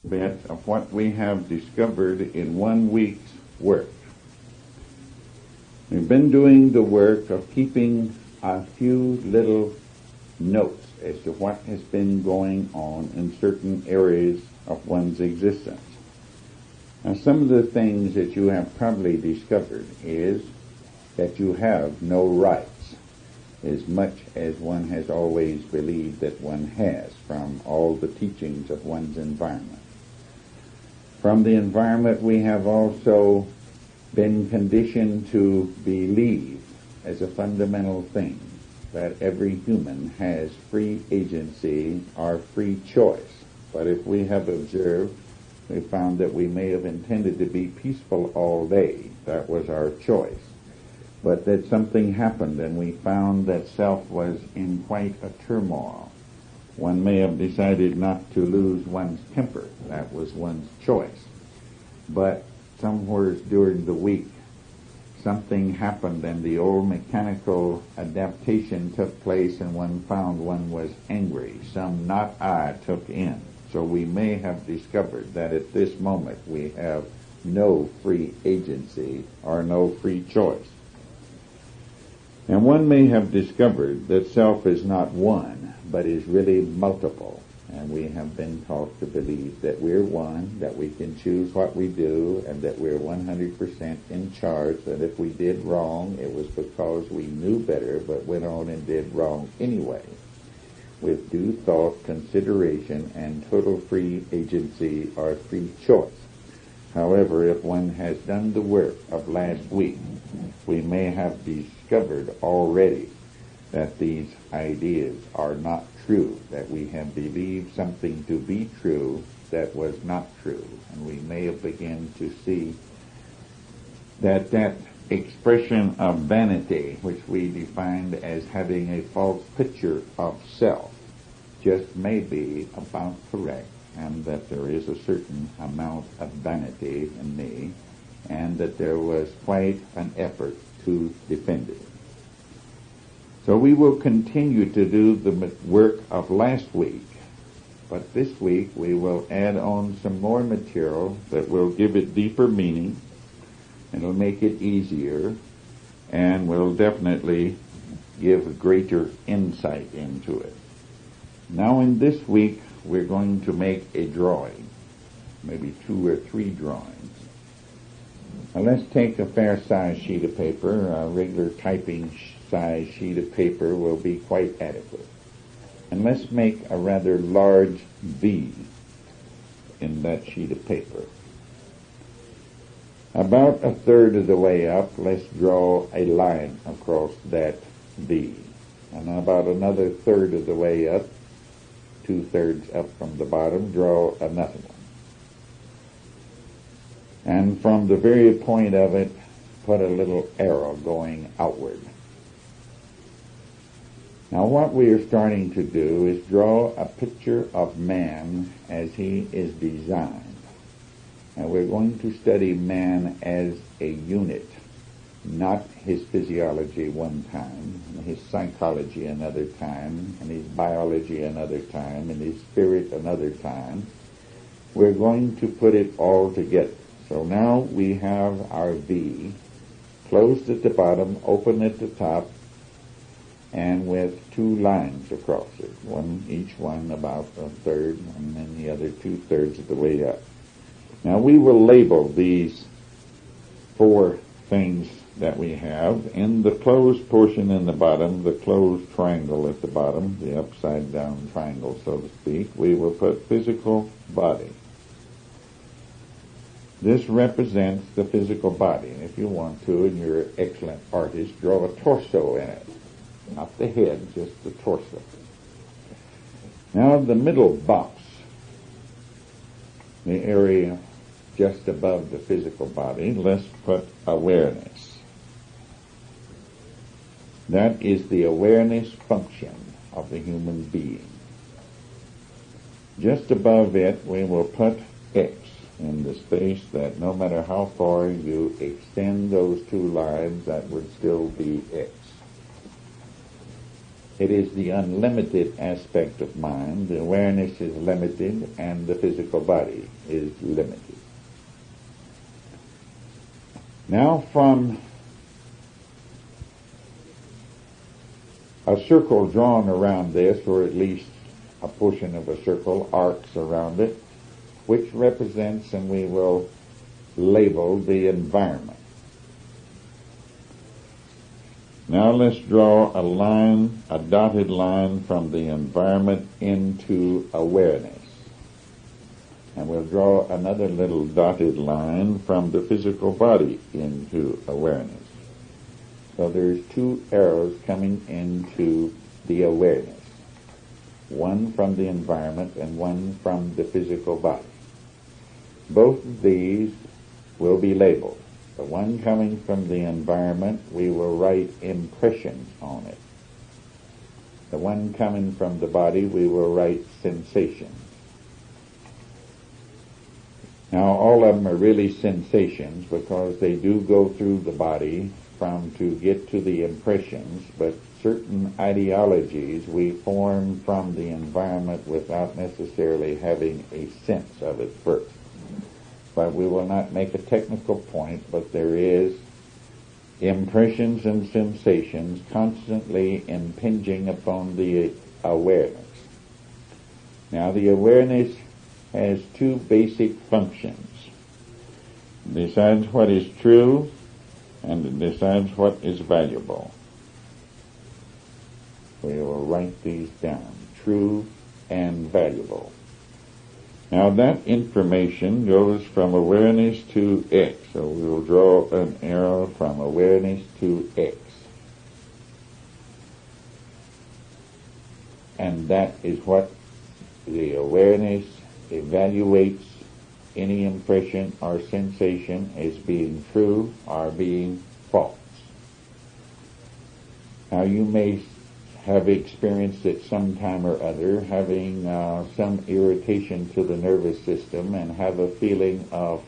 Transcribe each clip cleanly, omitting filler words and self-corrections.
bit of what we have discovered in 1 week's work. We've been doing the work of keeping a few little notes as to what has been going on in certain areas of one's existence. Now, some of the things that you have probably discovered is that you have no rights, as much as one has always believed that one has from all the teachings of one's environment. From the environment, we have also been conditioned to believe as a fundamental thing that every human has free agency or free choice. But if we have observed, we found that we may have intended to be peaceful all day. That was our choice. But that something happened and we found that self was in quite a turmoil. One may have decided not to lose one's temper. That was one's choice. But somewhere during the week, something happened and the old mechanical adaptation took place and one found one was angry. Some not I took in. So we may have discovered that at this moment we have no free agency or no free choice. And one may have discovered that self is not one, but is really multiple. And we have been taught to believe that we're one, that we can choose what we do, and that we're 100% in charge, that if we did wrong, it was because we knew better, but went on and did wrong anyway, with due thought, consideration, and total free agency or free choice. However, if one has done the work of last week, we may have discovered already that these ideas are not true, that we have believed something to be true that was not true. And we may have begun to see that that expression of vanity, which we defined as having a false picture of self, just may be about correct, and that there is a certain amount of vanity in me, and that there was quite an effort to defend it. So we will continue to do the work of last week, but this week we will add on some more material that will give it deeper meaning, and it'll make it easier, and will definitely give greater insight into it. Now in this week we're going to make a drawing, maybe 2 or 3 drawings. Now let's take a fair size sheet of paper. A regular typing size sheet of paper will be quite adequate. And let's make a rather large V in that sheet of paper. About a third of the way up, let's draw a line across that V. And about another third of the way up, 2/3 up from the bottom, draw another one. And from the very point of it, put a little arrow going outward. Now what we are starting to do is draw a picture of man as he is designed. And we're going to study man as a unit, not his physiology one time, his psychology another time, and his biology another time, and his spirit another time. We're going to put it all together. So now we have our V, closed at the bottom, open at the top, and with 2 lines across it, each one about a third, and then the other 2/3 of the way up. Now we will label these 4 things that we have. In the closed portion in the bottom, the closed triangle at the bottom, the upside down triangle, so to speak, we will put physical body. This represents the physical body. And if you want to, and you're an excellent artist, draw a torso in it. Not the head, just the torso. Now the middle box, the area just above the physical body, let's put awareness. That is the awareness function of the human being. Just above it, we will put X in the space that no matter how far you extend those 2 lines, that would still be X. It is the unlimited aspect of mind. The awareness is limited and the physical body is limited. Now from a circle drawn around this, or at least a portion of a circle arcs around it, which represents, and we will label, the environment. Now let's draw a line, a dotted line from the environment into awareness. And we'll draw another little dotted line from the physical body into awareness. So there's two arrows coming into the awareness. One from the environment and one from the physical body. Both of these will be labeled. The one coming from the environment, we will write impressions on it. The one coming from the body, we will write sensations. Now, all of them are really sensations because they do go through the body to get to the impressions, but certain ideologies we form from the environment without necessarily having a sense of it first. But we will not make a technical point, but there is impressions and sensations constantly impinging upon the awareness. Now, the awareness has two basic functions. It decides what is true and it decides what is valuable. We will write these down, true and valuable. Now that information goes from awareness to X. So we will draw an arrow from awareness to X. And that is what the awareness evaluates any impression or sensation as being true or being false. Now you may have experienced at some time or other having some irritation to the nervous system and have a feeling of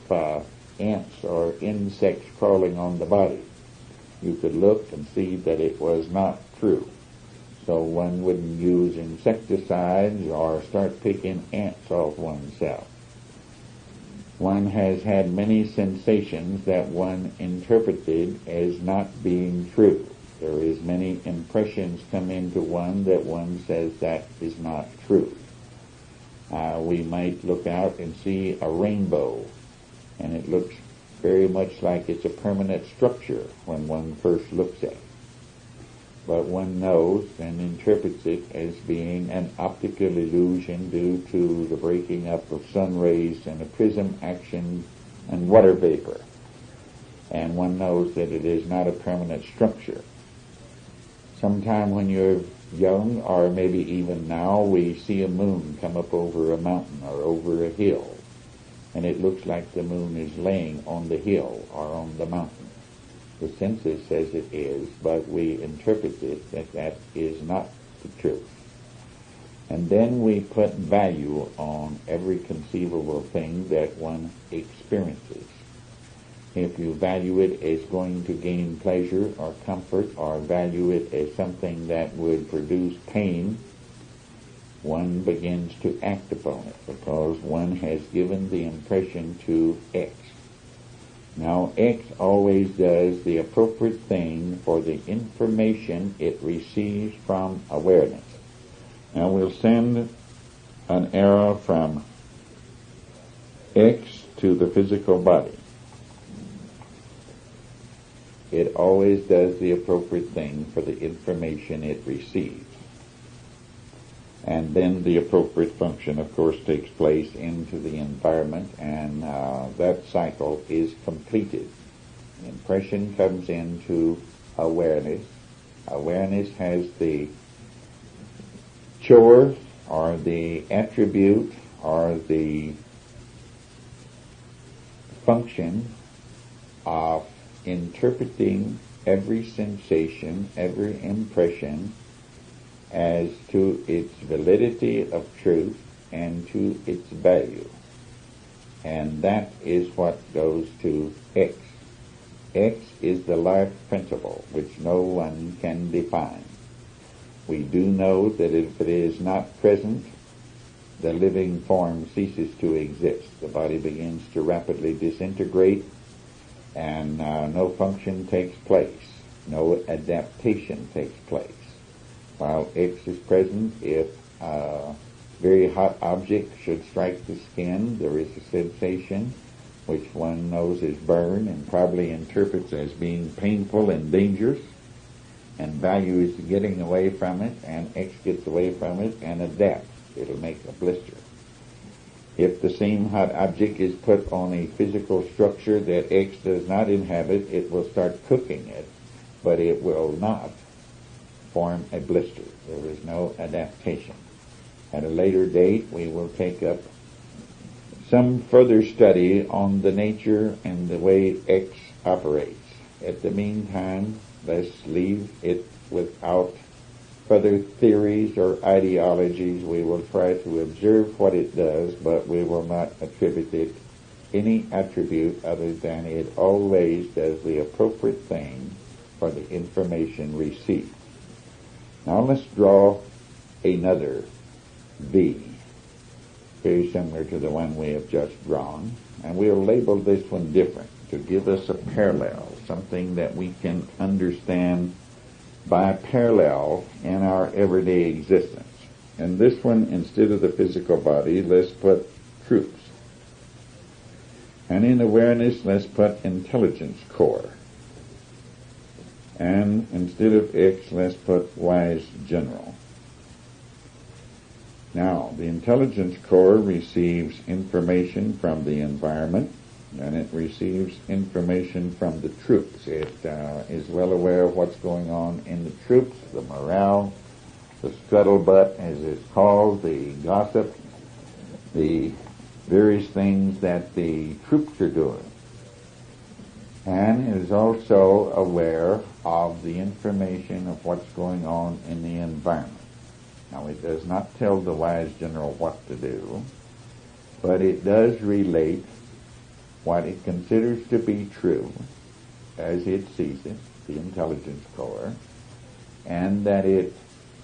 ants or insects crawling on the body. You could look and see that it was not true. So one wouldn't use insecticides or start picking ants off oneself. One has had many sensations that one interpreted as not being true. There is many impressions come into one that one says that is not true. We might look out and see a rainbow, and it looks very much like it's a permanent structure when one first looks at it. But one knows and interprets it as being an optical illusion due to the breaking up of sun rays and a prism action and water vapor. And one knows that it is not a permanent structure. Sometime when you're young, or maybe even now, we see a moon come up over a mountain or over a hill, and it looks like the moon is laying on the hill or on the mountain. The census says it is, but we interpret it that that is not the truth. And then we put value on every conceivable thing that one experiences. If you value it as going to gain pleasure or comfort, or value it as something that would produce pain, one begins to act upon it because one has given the impression to X. Now, X always does the appropriate thing for the information it receives from awareness. Now, we'll send an arrow from X to the physical body. It always does the appropriate thing for the information it receives. And then the appropriate function, of course, takes place into the environment, and that cycle is completed. The impression comes into awareness. Awareness has the chore, or the attribute, or the function of interpreting every sensation, every impression as to its validity of truth and to its value. And that is what goes to X. X is the life principle which no one can define. We do know that if it is not present, the living form ceases to exist. The body begins to rapidly disintegrate, and no function takes place. No adaptation takes place. While X is present, if a very hot object should strike the skin, there is a sensation which one knows is burn and probably interprets as being painful and dangerous, and values getting away from it, and X gets away from it and adapts. It'll make a blister. If the same hot object is put on a physical structure that X does not inhabit, it will start cooking it, but it will not form a blister. There is no adaptation. At a later date, we will take up some further study on the nature and the way X operates. At the meantime, let's leave it without further theories or ideologies. We will try to observe what it does, but we will not attribute it any attribute other than it always does the appropriate thing for the information received. Now let's draw another V, very similar to the one we have just drawn, and we'll label this one different to give us a parallel, something that we can understand by parallel in our everyday existence. And this one, instead of the physical body, let's put troops. And in awareness, let's put intelligence core. And instead of X, let's put wise general. Now, the intelligence core receives information from the environment, and it receives information from the troops. It is well aware of what's going on in the troops, the morale, the scuttlebutt, as it's called, the gossip, the various things that the troops are doing. And it is also aware of the information of what's going on in the environment. Now, it does not tell the wise general what to do, but it does relate what it considers to be true as it sees it, the intelligence core, and that it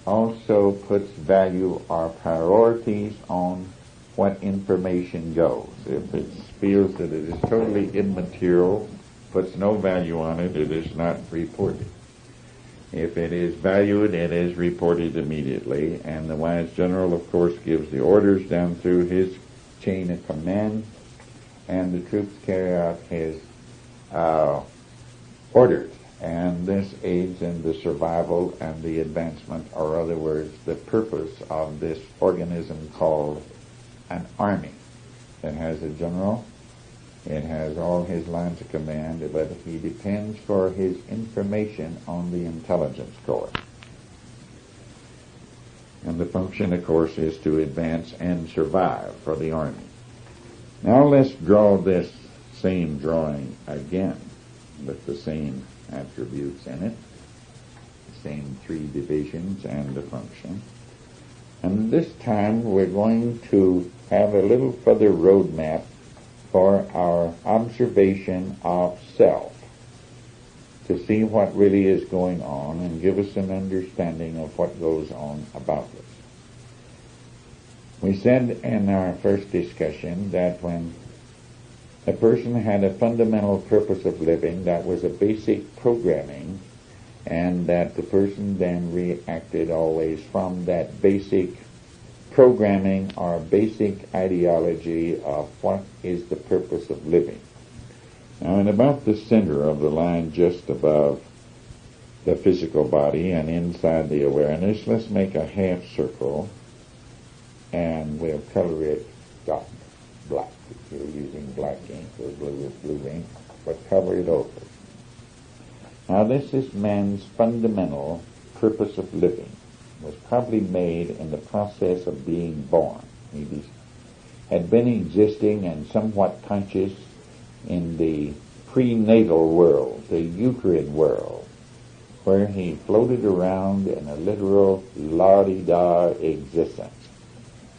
also puts value or priorities on what information goes. If it feels that it is totally immaterial, puts no value on it, it is not reported. If it is valued, it is reported immediately, and the wise general, of course, gives the orders down through his chain of command, and the troops carry out his orders. And this aids in the survival and the advancement, or other words, the purpose of this organism called an army. It has a general, it has all his lines of command, but he depends for his information on the intelligence corps. And the function, of course, is to advance and survive for the army. Now let's draw this same drawing again with the same attributes in it, the same three divisions and the function. And this time we're going to have a little further roadmap for our observation of self, to see what really is going on and give us an understanding of what goes on about us. We said in our first discussion that when a person had a fundamental purpose of living, that was a basic programming, and that the person then reacted always from that basic programming or basic ideology of what is the purpose of living. Now, in about the center of the line just above the physical body and inside the awareness, let's make a half circle, and we'll color it dark black. If you're using black ink or blue ink, but cover it over. Now, this is man's fundamental purpose of living. It was probably made in the process of being born. He had been existing and somewhat conscious in the prenatal world, the uterine world, where he floated around in a literal la-di-da existence.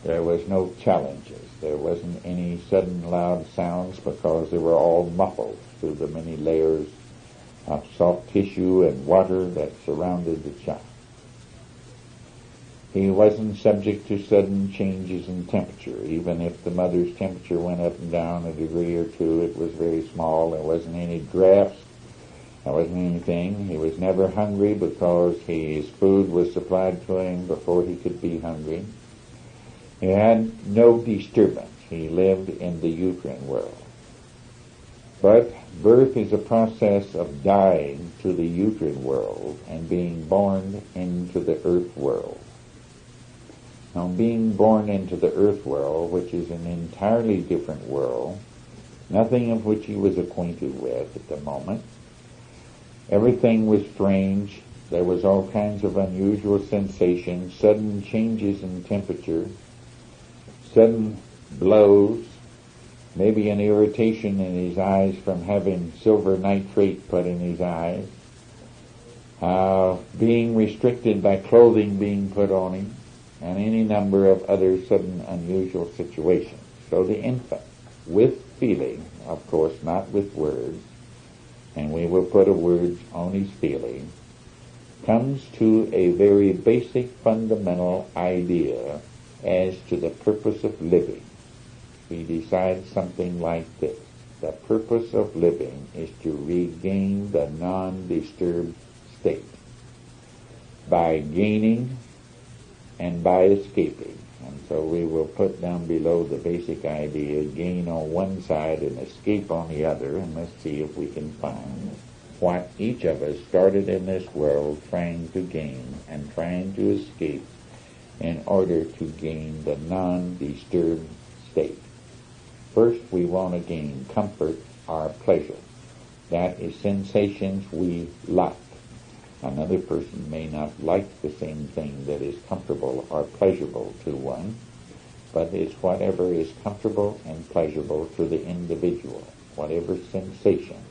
There was no challenges. There wasn't any sudden loud sounds because they were all muffled through the many layers of soft tissue and water that surrounded the child. He wasn't subject to sudden changes in temperature. Even if the mother's temperature went up and down a degree or two, it was very small. There wasn't any drafts. There wasn't anything. He was never hungry because his food was supplied to him before he could be hungry. He had no disturbance. He lived in the uterine world. But birth is a process of dying to the uterine world and being born into the earth world. Now, being born into the earth world, which is an entirely different world, nothing of which he was acquainted with at the moment, everything was strange. There was all kinds of unusual sensations, sudden changes in temperature, sudden blows, maybe an irritation in his eyes from having silver nitrate put in his eyes, being restricted by clothing being put on him, and any number of other sudden unusual situations. So the infant, with feeling, of course not with words, and we will put a words on his feeling, comes to a very basic fundamental idea as to the purpose of living. He decides something like this: the purpose of living is to regain the non-disturbed state by gaining and by escaping. And so we will put down below the basic idea: gain on one side and escape on the other, and let's see if we can find what each of us started in this world trying to gain and trying to escape in order to gain the non-disturbed state. First, we want to gain comfort or pleasure. That is sensations we like. Another person may not like the same thing that is comfortable or pleasurable to one, but it's whatever is comfortable and pleasurable to the individual, whatever sensations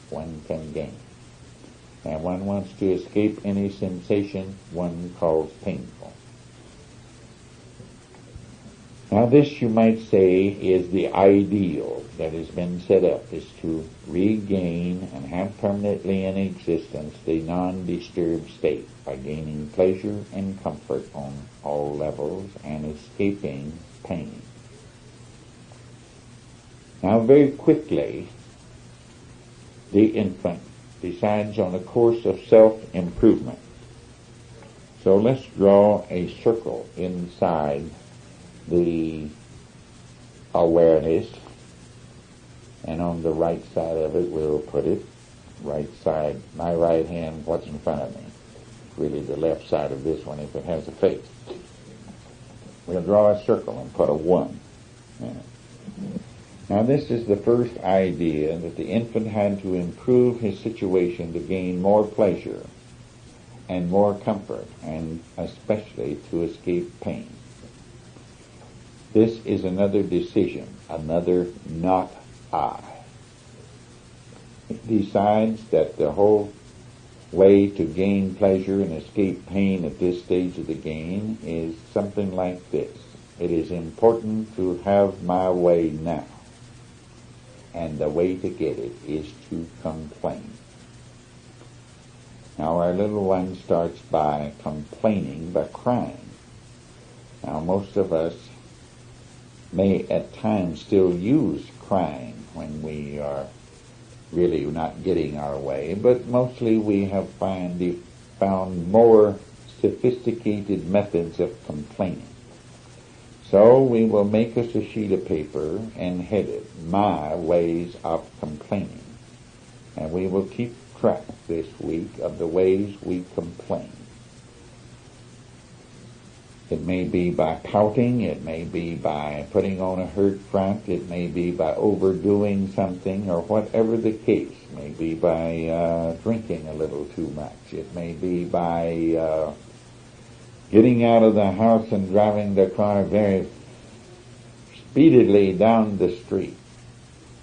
one can gain. And one wants to escape any sensation one calls painful. Now this, you might say, is the ideal that has been set up, is to regain and have permanently in existence the non-disturbed state by gaining pleasure and comfort on all levels and escaping pain. Now very quickly, the infant decides on a course of self-improvement. So let's draw a circle inside the awareness, and on the right side of it we'll put it, right side, my right hand, what's in front of me, really the left side of this one if it has a face. We'll draw a circle and put a 1 in it. Now this is the first idea, that the infant had to improve his situation to gain more pleasure and more comfort, and especially to escape pain. This is another decision, another not I. It decides that the whole way to gain pleasure and escape pain at this stage of the game is something like this: it is important to have my way now, and the way to get it is to complain. Now our little one starts by complaining, by crying. Now most of us may at times still use crying when we are really not getting our way, but mostly we have found more sophisticated methods of complaining. So we will make us a sheet of paper and head it, My Ways of Complaining. And we will keep track this week of the ways we complain. It may be by pouting, it may be by putting on a hurt front, it may be by overdoing something, or whatever the case. It may be by drinking a little too much. It may be by getting out of the house and driving the car very speedily down the street.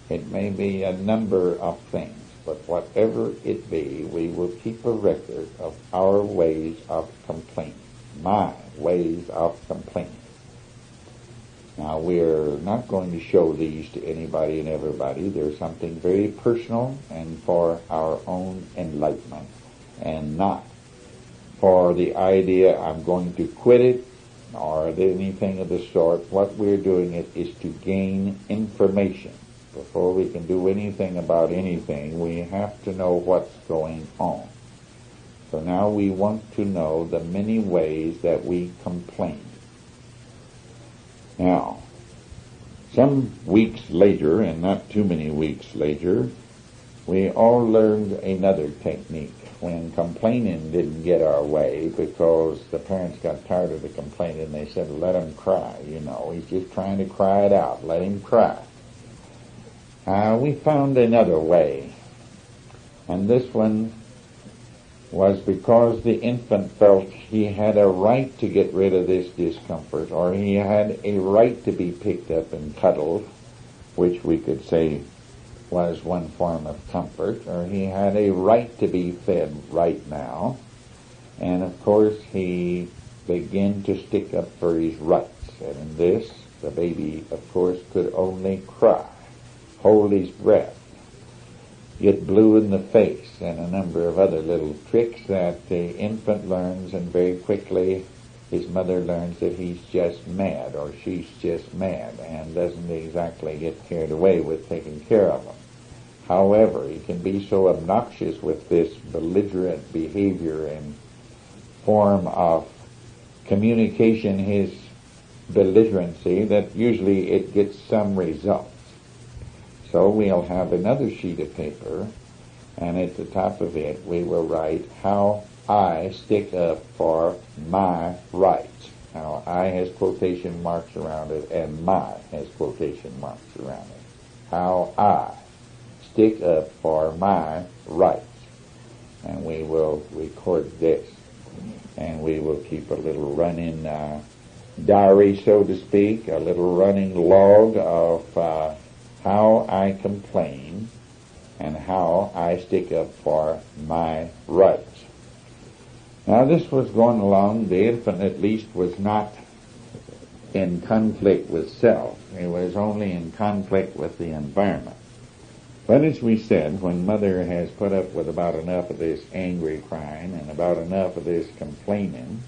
It may be a number of things, but whatever it be, we will keep a record of our ways of complaining. My ways of complaining. Now, we're not going to show these to anybody and everybody. They're something very personal and for our own enlightenment, and not for the idea I'm going to quit it or anything of the sort. What we're doing it is to gain information. Before we can do anything about anything, we have to know what's going on. So now we want to know the many ways that we complain. Now, some weeks later, and not too many weeks later, we all learned another technique. When complaining didn't get our way because the parents got tired of the complaining, they said, let him cry, he's just trying to cry it out, let him cry. We found another way, and this one was because the infant felt he had a right to get rid of this discomfort, or he had a right to be picked up and cuddled, which we could say was one form of comfort, or he had a right to be fed right now. And of course he began to stick up for his rights, and in this the baby of course could only cry, hold his breath, get blue in the face, and a number of other little tricks that the infant learns, and very quickly his mother learns that he's just mad or she's just mad and doesn't exactly get carried away with taking care of him. However, he can be so obnoxious with this belligerent behavior and form of communication, his belligerency, that usually it gets some results. So we'll have another sheet of paper, and at the top of it we will write how I stick up for my rights. Now, I has quotation marks around it, and my has quotation marks around it. How I stick up for my rights. And we will record this, and we will keep a little running diary, so to speak, a little running log of how I complain and how I stick up for my rights. Now, this was going along. The infant, at least, was not in conflict with self. He was only in conflict with the environment. But as we said, when mother has put up with about enough of this angry crying and about enough of this complaining,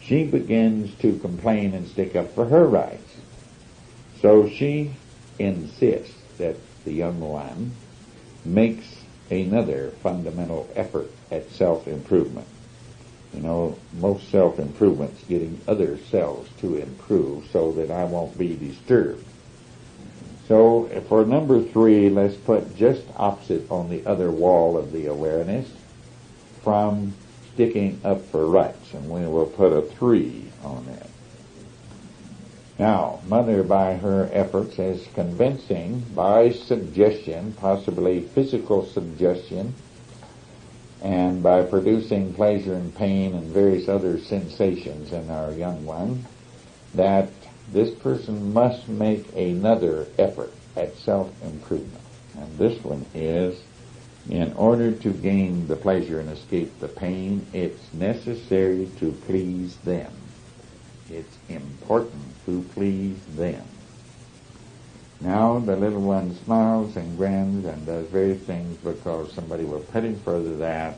she begins to complain and stick up for her rights. So she insists that the young one makes another fundamental effort at self-improvement. Most self-improvement's getting other selves to improve so that I won't be disturbed. So for number 3, let's put just opposite on the other wall of the awareness from sticking up for rights, and we will put a 3 on that. Now, mother, by her efforts, is convincing by suggestion, possibly physical suggestion, and by producing pleasure and pain and various other sensations in our young one, that this person must make another effort at self-improvement. And this one is, in order to gain the pleasure and escape the pain, it's necessary to please them. It's important to please them. Now the little one smiles and grins and does various things because somebody will put him further that,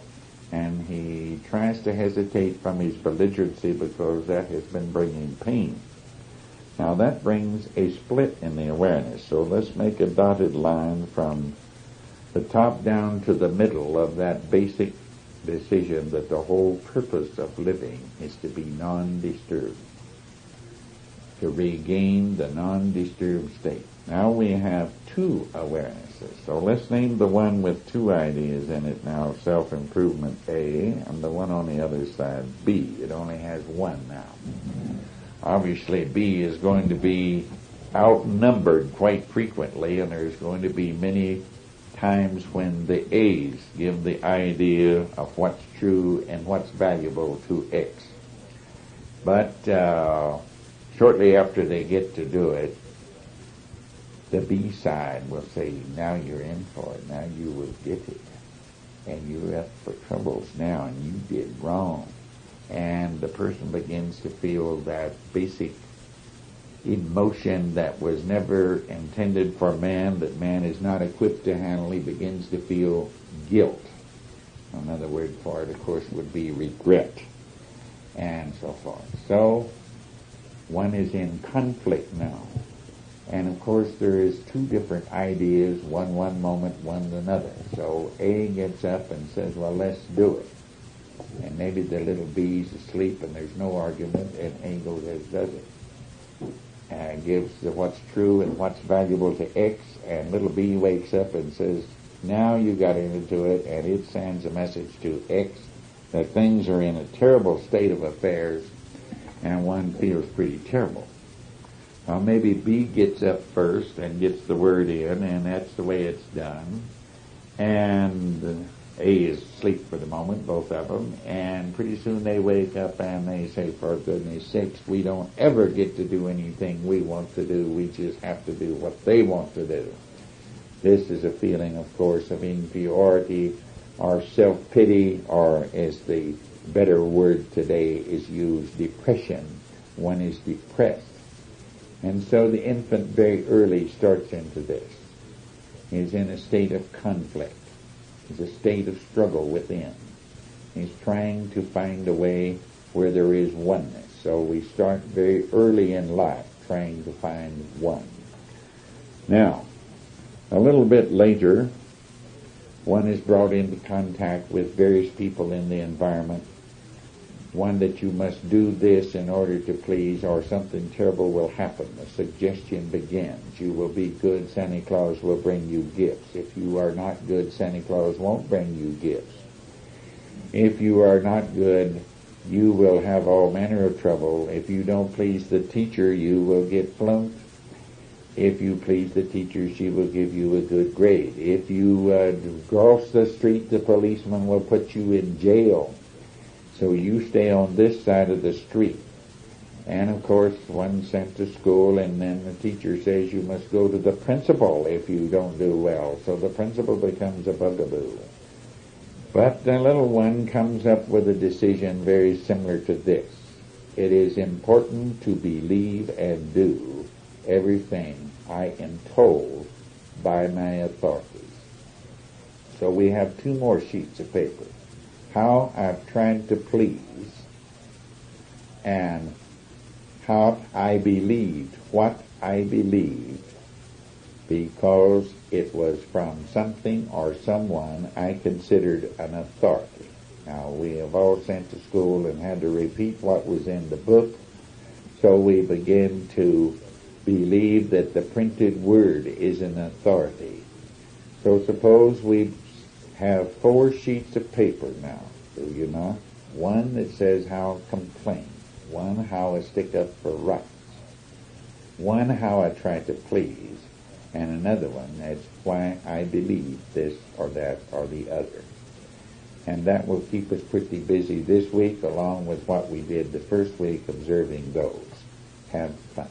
and he tries to hesitate from his belligerency because that has been bringing pain. Now that brings a split in the awareness. So let's make a dotted line from the top down to the middle of that basic decision that the whole purpose of living is to be non-disturbed, to regain the non-disturbed state. Now we have 2 awarenesses. So let's name the one with 2 ideas in it now, self-improvement A, and the one on the other side, B. It only has 1 now. Obviously, B is going to be outnumbered quite frequently, and there's going to be many times when the A's give the idea of what's true and what's valuable to X. But shortly after they get to do it, the B side will say, now you're in for it, now you will get it, and you're up for troubles now, and you did wrong. And the person begins to feel that basic emotion that was never intended for man, that man is not equipped to handle. He begins to feel guilt. Another word for it, of course, would be regret, and so forth. So One is in conflict now. And of course there is two different ideas, one moment, one another. So A gets up and says, well, let's do it. And maybe the little B's asleep and there's no argument, and A goes and does it. And gives what's true and what's valuable to X, and little B wakes up and says, now you got into it, and it sends a message to X that things are in a terrible state of affairs, and one feels pretty terrible. Well, maybe B gets up first and gets the word in, and that's the way it's done. And A is asleep for the moment, both of them, and pretty soon they wake up and they say, for goodness sakes, we don't ever get to do anything we want to do. We just have to do what they want to do. This is a feeling, of course, of inferiority or self-pity, or as the better word today is used, depression. One is depressed. And so the infant very early starts into this. He's in a state of conflict. He's a state of struggle within. He's trying to find a way where there is oneness. So we start very early in life trying to find one. Now, a little bit later, one is brought into contact with various people in the environment. One that you must do this in order to please, or something terrible will happen. The suggestion begins. You will be good, Santa Claus will bring you gifts. If you are not good, Santa Claus won't bring you gifts. If you are not good, you will have all manner of trouble. If you don't please the teacher, you will get flunked. If you please the teacher, she will give you a good grade. If you cross the street, the policeman will put you in jail. So you stay on this side of the street. And of course, one's sent to school, and then the teacher says you must go to the principal if you don't do well. So the principal becomes a bugaboo. But the little one comes up with a decision very similar to this. It is important to believe and do everything I am told by my authorities. So we have two more sheets of paper. How I've tried to please, and how I believed what I believed, because it was from something or someone I considered an authority. Now, we have all sent to school and had to repeat what was in the book, so we begin to believe that the printed word is an authority. So suppose we have 4 sheets of paper now, do you not? One that says how I complain, one how I stick up for rights, one how I try to please, and another one that's why I believe this or that or the other. And that will keep us pretty busy this week, along with what we did the first week, observing those. Have fun.